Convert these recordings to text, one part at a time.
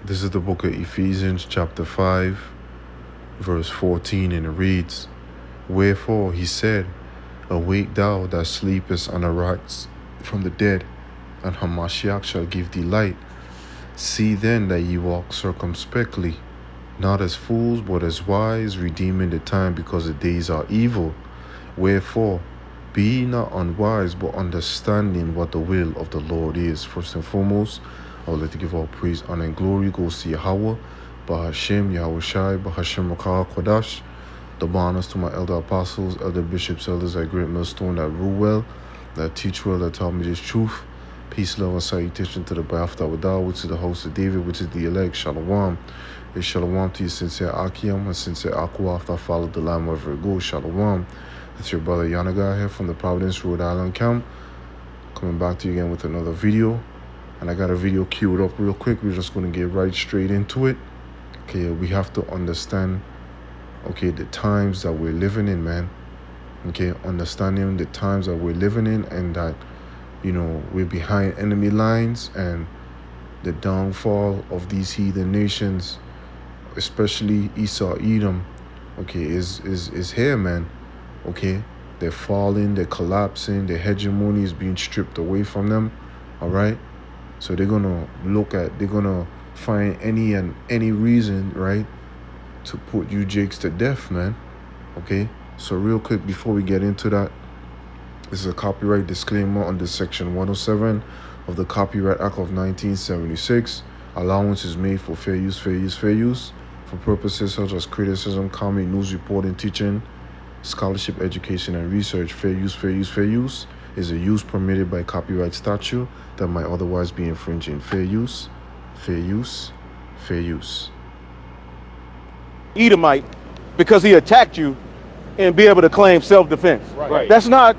This is the book of Ephesians chapter 5, verse 14, and it reads, Wherefore he said, Awake thou that sleepest, and arise from the dead, and Hamashiach shall give thee light. See then that ye walk circumspectly, not as fools, but as wise, redeeming the time, because the days are evil. Wherefore, be ye not unwise, but understanding what the will of the Lord is. First and foremost, I would like to give all praise, honor, and glory goes to Yahweh, Bahashem, Yahweh Shai, Bahashem Rakah Kodash. Double honors to my elder apostles, elder bishops, elders at Great Millstone that rule well, that teach well, that taught me this truth. Peace, love, and salutation to the Ba'aftah Wadah, which is the host of David, which is the elect. Shalom. It's shalom to you, sincere Akiyam, and sincere Akwa, after I followed the line wherever it goes. Shalom. It's your brother Yanaga here from the Providence, Rhode Island camp, coming back to you again with another video. And I got a video queued up real quick. We're just going to get right straight into it. Okay, we have to understand, okay, the times that we're living in, man. Okay, understanding the times that we're living in, and that, you know, we're behind enemy lines, and the downfall of these heathen nations, especially Esau, Edom, okay, is here, man. Okay, they're falling, they're collapsing, their hegemony is being stripped away from them. All right, so they're gonna they're gonna find any reason, right, to put you jakes to death, man. Okay, so real quick before we get into that, this is a copyright disclaimer under section 107 of the Copyright Act of 1976. Allowance is made for fair use for purposes such as criticism, comment, news reporting, teaching, scholarship, education, and research. Fair use is a use permitted by copyright statute that might otherwise be infringing. Fair use. Edomite because he attacked you and be able to claim self-defense. Right. That's not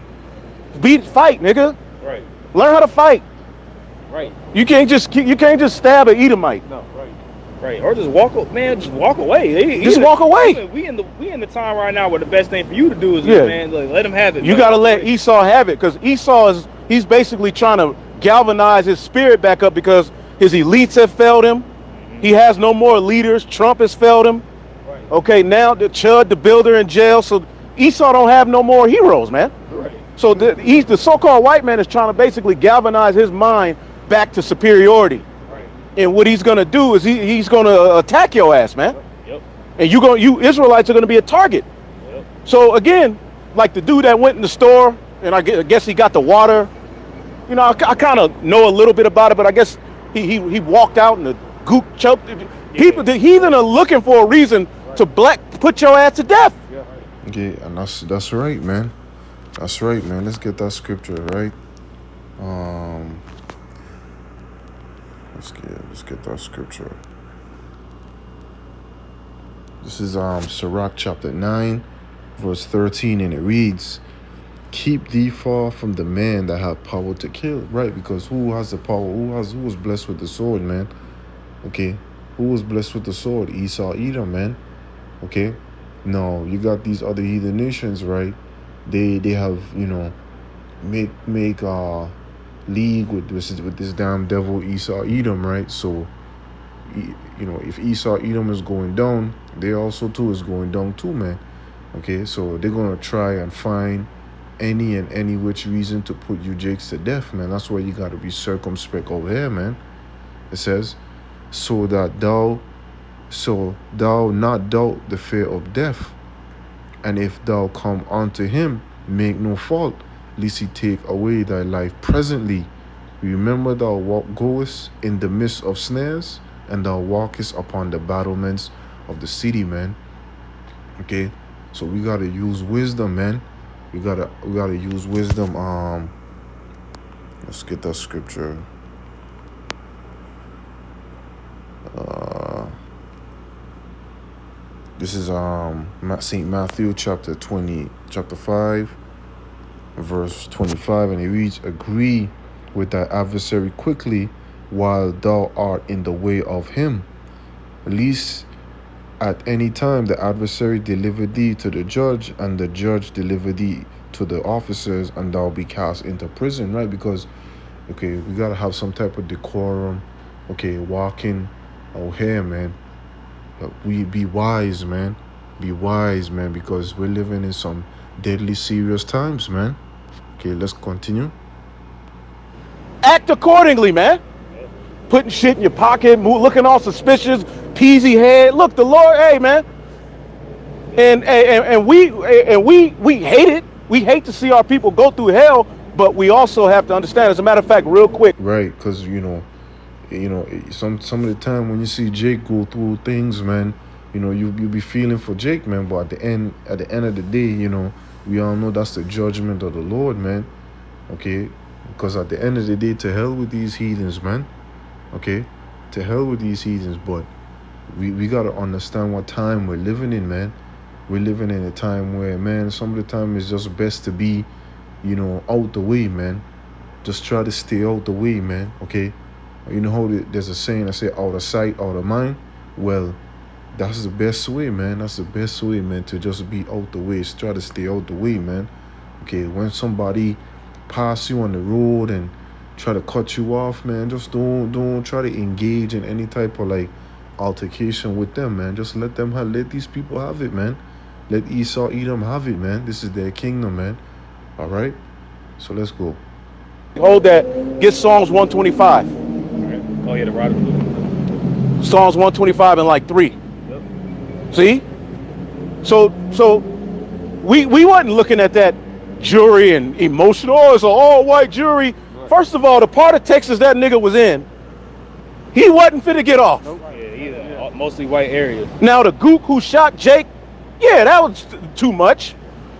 fight, nigga. Right. Learn how to fight. Right. You can't just stab an Edomite. No. Right. Or just walk away. Just walk away. We in the time right now where the best thing for you to do is let him have it. You got to let Esau have it, because Esau he's basically trying to galvanize his spirit back up because his elites have failed him. He has no more leaders. Trump has failed him. Right. Okay, now the Chud, the builder, in jail. So Esau don't have no more heroes, man. Right. So the so-called white man is trying to basically galvanize his mind back to superiority. Right. And what he's gonna do is he's gonna attack your ass, man. Yep. And you Israelites are gonna be a target. Yep. So again, like the dude that went in the store, and I guess he got the water. You know, I kind of know a little bit about it, but I guess he walked out and the gook choked. People, the heathen are looking for a reason to put your ass to death. Yeah. Okay, and that's right, man. That's right, man. Let's get that scripture, right? Let's get that scripture. This is Sirach chapter 9, verse 13, and it reads, Keep thee far from the man that hath power to kill. Right, because who has the power? Who was blessed with the sword, man? Okay, who was blessed with the sword? Esau, Edom, man. Okay, no, you got these other heathen nations, right? They have, you know, make league with this damn devil Esau, Edom, right? So, you know, if Esau, Edom is going down, they also too is going down too, man. Okay, so they're gonna try and find any which reason to put you jakes to death, man. That's why you gotta be circumspect over here, man. It says, so thou not doubt the fear of death, and if thou come unto him, make no fault, lest he take away thy life presently. Remember thou goest in the midst of snares, and thou walkest upon the battlements of the city, man. Okay, so we gotta use wisdom, man. We gotta use wisdom. Let's get that scripture. This is St. Matthew chapter 5, verse 25, and it reads, Agree with thy adversary quickly while thou art in the way of him, lest at any time the adversary deliver thee to the judge, and the judge deliver thee to the officers, and thou be cast into prison. Right? Because, okay, we gotta have some type of decorum. Okay, walking out here, man. But we be wise, man. Be wise, man, because we're living in some deadly serious times, man. Okay, let's continue. Act accordingly, man. Putting shit in your pocket, looking all suspicious, peasy head. Look, the Lord, hey, man. And we hate it. We hate to see our people go through hell, but we also have to understand. As a matter of fact, real quick, right? Because some of the time when you see Jake go through things, man, you be feeling for Jake, man. But at the end of the day, we all know that's the judgment of the Lord, man. Okay, because at the end of the day, to hell with these heathens, man. Okay, to hell with these heathens. But we gotta understand what time we're living in, man. We're living in a time where, man, some of the time it's just best to be, out the way, man. Just try to stay out the way, man. Okay, you know how there's a saying I say, out of sight, out of mind. Well, that's the best way, man. That's the best way, man, to just be out the way. Just try to stay out the way, man. Okay, when somebody pass you on the road and try to cut you off, man, just don't try to engage in any type of like altercation with them, man. Just let these people have it, man. Let Esau, Edom have it, man. This is their kingdom, man. All right, so let's go. Hold that. Get Psalms 125. Right. Oh yeah, the rod of blue. Psalms 125 and like 3. Yep. See? So we wasn't looking at that jury and emotional. Oh, it's an all-white jury. Right. First of all, the part of Texas that nigga was in, he wasn't fit to get off. Nope. Yeah, either. Mostly white areas. Now the gook who shot Jake, yeah, that was too much.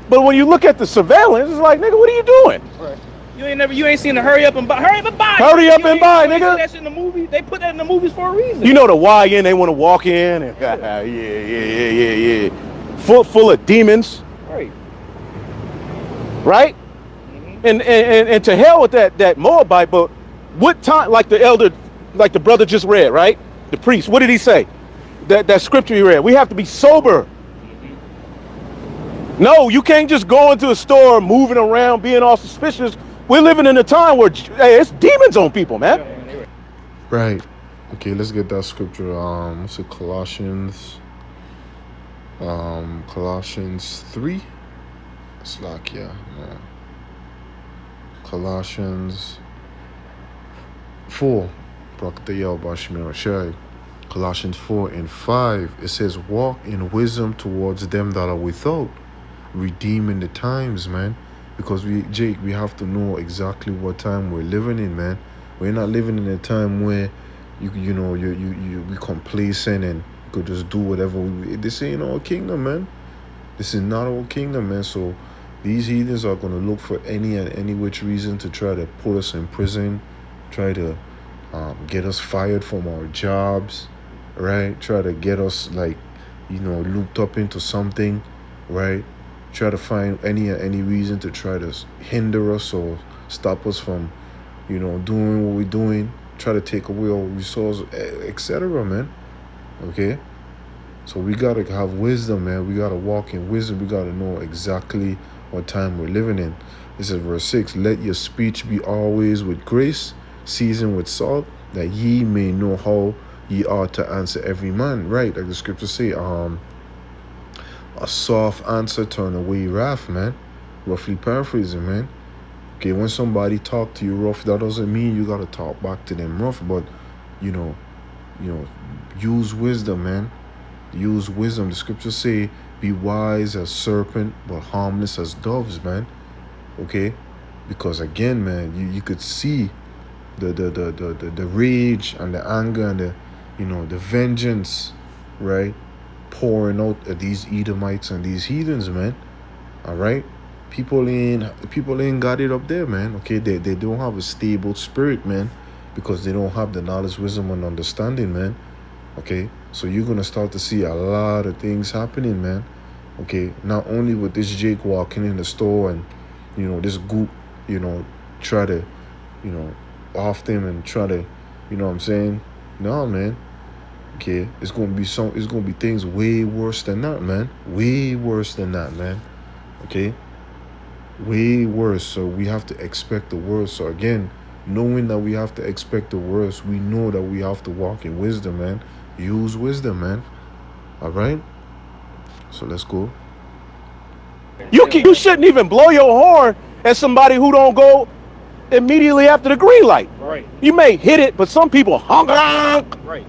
But when you look at the surveillance, it's like, nigga, what are you doing? Right. You ain't seen the hurry up and buy. Hurry up and buy. Hurry up and buy, nigga. See that shit in the movie? They put that in the movies for a reason. You know the YN, they want to walk in and yeah. Full of demons. Right. Right? Mm-hmm. And to hell with that Moabite, but what time, like the brother just read, right? The priest, what did he say? That scripture he read. We have to be sober. Mm-hmm. No, you can't just go into a store moving around, being all suspicious. We're living in a time where it's demons on people, man. Right. Okay, let's get that scripture. What's it? Colossians 3. It's like, yeah. Colossians 4. Colossians 4 and 5. It says, walk in wisdom towards them that are without, redeeming the times, man. Because we have to know exactly what time we're living in, man. We're not living in a time where you be complacent and you could just do whatever. This ain't our kingdom, man. This is not our kingdom, man. So these heathens are gonna look for any which reason to try to put us in prison, try to get us fired from our jobs, right? Try to get us looped up into something, right? Try to find any reason to try to hinder us or stop us from, doing what we're doing. Try to take away our resources, etc., man. Okay? So we got to have wisdom, man. We got to walk in wisdom. We got to know exactly what time we're living in. This is verse 6. Let your speech be always with grace, seasoned with salt, that ye may know how ye ought to answer every man. Right, like the scriptures say, a soft answer turn away wrath, man. Roughly paraphrasing, man. Okay, when somebody talk to you rough, that doesn't mean you gotta talk back to them rough, but use wisdom, man. Use wisdom. The scriptures say, be wise as serpent, but harmless as doves, man. Okay? Because again, man, you could see the rage and the anger and the vengeance, right? Pouring out at these Edomites and these heathens, man. All right, people ain't got it up there, man. Okay, they don't have a stable spirit, man, because they don't have the knowledge, wisdom, and understanding, man. Okay, so you're gonna start to see a lot of things happening, man. Okay, not only with this Jake walking in the store and this goop, try to off them and try to, what I'm saying? No, man. Okay, it's gonna be things way worse than that, man. Way worse than that, man. Okay, way worse. So we have to expect the worst. So again, knowing that we have to expect the worst, we know that we have to walk in wisdom, man. Use wisdom, man. All right? So let's go. You shouldn't even blow your horn at somebody who don't go immediately after the green light. Right. You may hit it, but some people honk. Right.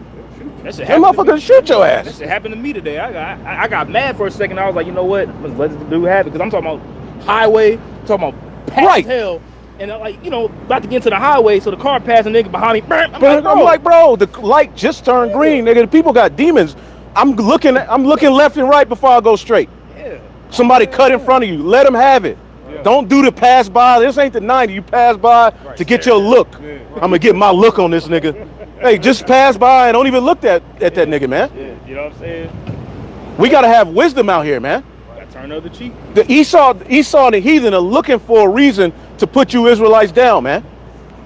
That shit That motherfucker shoot your That ass. shit happened to me today. I got mad for a second. I was like, you know what? Let's let the dude have it. Because I'm talking about highway, talking about packed Right. hell. And I'm like, about to get into the highway, so the car passing, nigga behind me. I'm like, bro, the light just turned green, nigga. The people got demons. I'm looking left and right before I go straight. Yeah. Somebody cut in front of you. Let them have it. Yeah. Don't do the pass by. This ain't the 90. You pass by to get your look. Yeah. I'm gonna get my look on this nigga. Hey, just pass by and don't even look at that nigga, man. Yeah. You know what I'm saying? We gotta have wisdom out here, man. Gotta turn the other cheek. The Esau and the heathen are looking for a reason to put you Israelites down, man.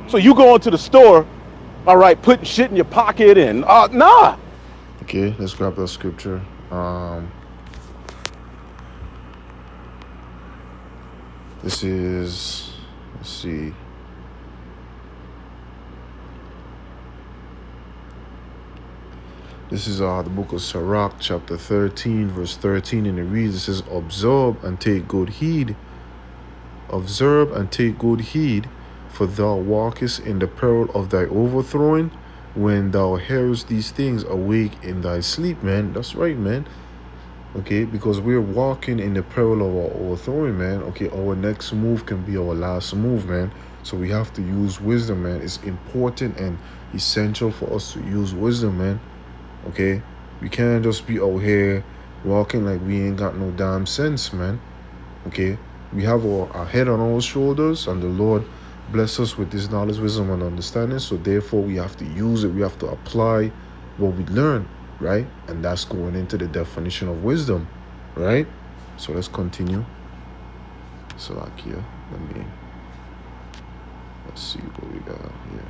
So you go into the store, all right, putting shit in your pocket and nah. Okay, let's grab that scripture. This is, let's see. This is the book of Sirach, chapter 13, verse 13, and it reads, it says, observe and take good heed. Observe and take good heed, for thou walkest in the peril of thy overthrowing, when thou hearest these things, awake in thy sleep, man. That's right, man. Okay, because we're walking in the peril of our overthrowing, man. Okay, our next move can be our last move, man. So we have to use wisdom, man. It's important and essential for us to use wisdom, man. Okay, we can't just be out here walking like we ain't got no damn sense, man. Okay, we have our head on our shoulders, and the Lord bless us with this knowledge, wisdom, and understanding. So therefore, we have to use it. We have to apply what we learn, right? And that's going into the definition of wisdom, right? So let's continue. So like here, let's see what we got here.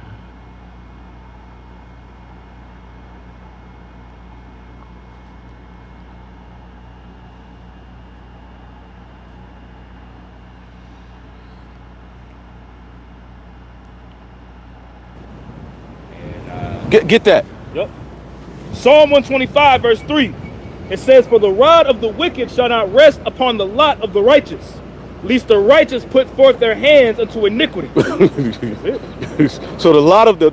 Get that. Yep. Psalm 125, verse 3. It says, for the rod of the wicked shall not rest upon the lot of the righteous, lest the righteous put forth their hands unto iniquity. So the lot of the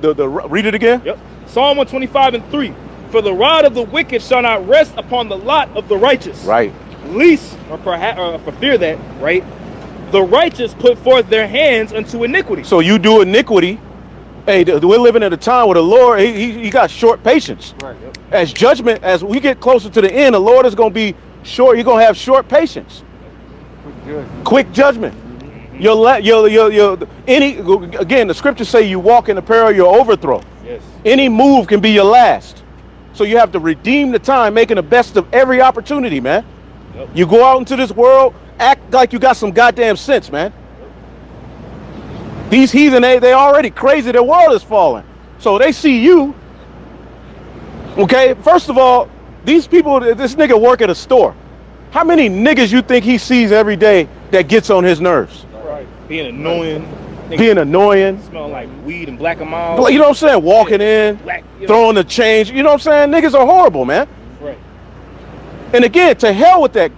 read it again. Yep. Psalm 125 and 3. For the rod of the wicked shall not rest upon the lot of the righteous. Right. Lest, or perhaps, for fear that, right, the righteous put forth their hands unto iniquity. So you do iniquity. Hey, we're living at a time where the Lord, he got short patience. Right, yep. As judgment, as we get closer to the end, the Lord is going to be short. You're going to have short patience. Quick judgment. Again, the scriptures say you walk in the peril of your overthrow. Yes. Any move can be your last. So you have to redeem the time, making the best of every opportunity, man. Yep. You go out into this world, act like you got some goddamn sense, man. These heathen, they already crazy. Their world is falling. So they see you. Okay, first of all, these people, this nigga work at a store. How many niggas you think he sees every day that gets on his nerves? Right. Being annoying. Being annoying. Smelling like weed and black and mild. You know what I'm saying? Walking in, black, throwing the change. You know what I'm saying? Niggas are horrible, man. Right. And again, to hell with that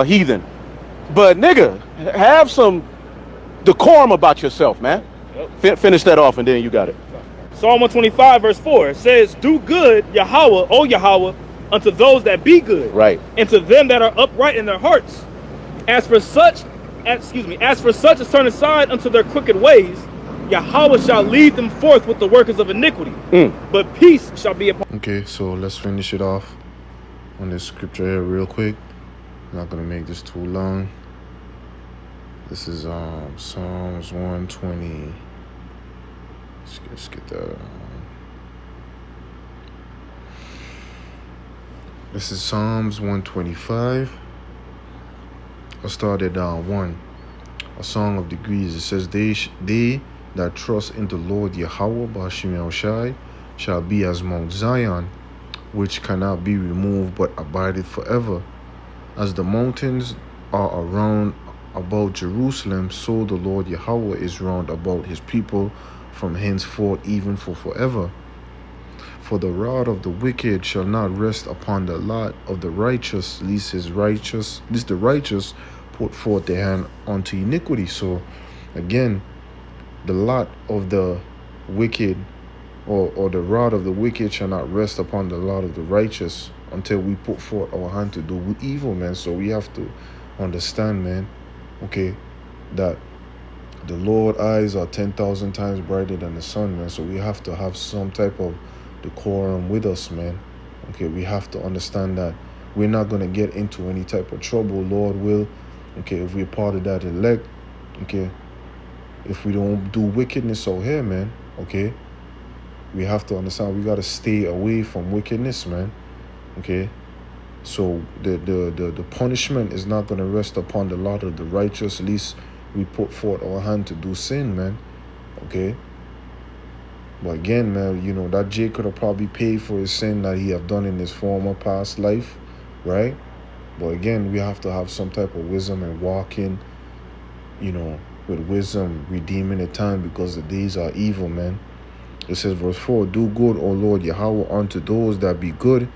heathen. But nigga, have some decorum about yourself, man. Yep. Finish that off and then you got it. Psalm 125 verse 4 says, do good, Yahweh, O Yahweh, unto those that be good. Right. And to them that are upright in their hearts. As for such as turn aside unto their crooked ways, Yahweh shall lead them forth with the workers of iniquity. But peace shall be upon. Okay, so let's finish it off on this scripture here real quick. I'm not gonna make this too long. This is Psalms 120. Let's get that. This is Psalms 125. I started 1. A song of degrees. It says, they that trust in the Lord Yahweh B'Hashem Yahushai shall be as Mount Zion, which cannot be removed but abideth forever. As the mountains are around about Jerusalem, so the Lord Yahweh is round about his people from henceforth even for forever. For the rod of the wicked shall not rest upon the lot of the righteous, lest the righteous put forth their hand unto iniquity. So again, the lot of the wicked or the rod of the wicked shall not rest upon the lot of the righteous until we put forth our hand to do evil, man. So we have to understand, man, okay, that the Lord's eyes are 10,000 times brighter than the sun, man. So we have to have some type of decorum with us, man. Okay, we have to understand that we're not going to get into any type of trouble, Lord will. Okay, if we're part of that elect, okay, if we don't do wickedness out here, man, okay, we have to understand we got to stay away from wickedness, man. Okay, so the punishment is not going to rest upon the lot of the righteous, lest we put forth our hand to do sin, man. Okay, but again, man, you know, that Jay could have probably paid for his sin that he have done in his former past life, right? But again, we have to have some type of wisdom and walk in, you know, with wisdom, redeeming the time, because the days are evil, man. It says, verse 4, do good, O Lord Yahweh, unto those that be good,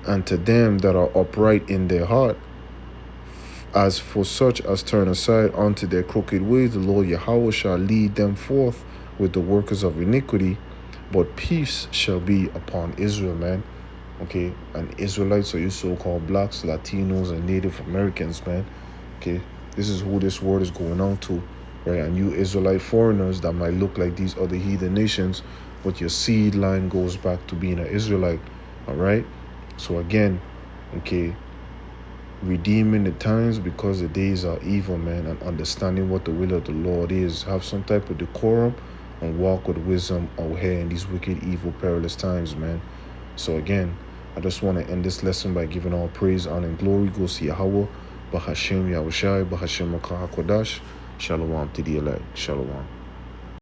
and to them that are upright in their heart. As for such as turn aside unto their crooked ways, the Lord Yahweh shall lead them forth with the workers of iniquity, but peace shall be upon Israel, man. Okay, and Israelites are you so-called blacks, Latinos, and Native Americans, man. Okay, this is who this word is going on to, right? And you Israelite foreigners that might look like these other heathen nations, but your seed line goes back to being an Israelite, all right? So again, okay, redeeming the times because the days are evil, man, and understanding what the will of the Lord is. Have some type of decorum and walk with wisdom out here in these wicked, evil, perilous times, man. So again, I just want to end this lesson by giving all praise, honor, and glory goes to Yahweh, Bahashem Yahushai, Bahashem Makah HaKodash. Shalom to the elect. Shalom.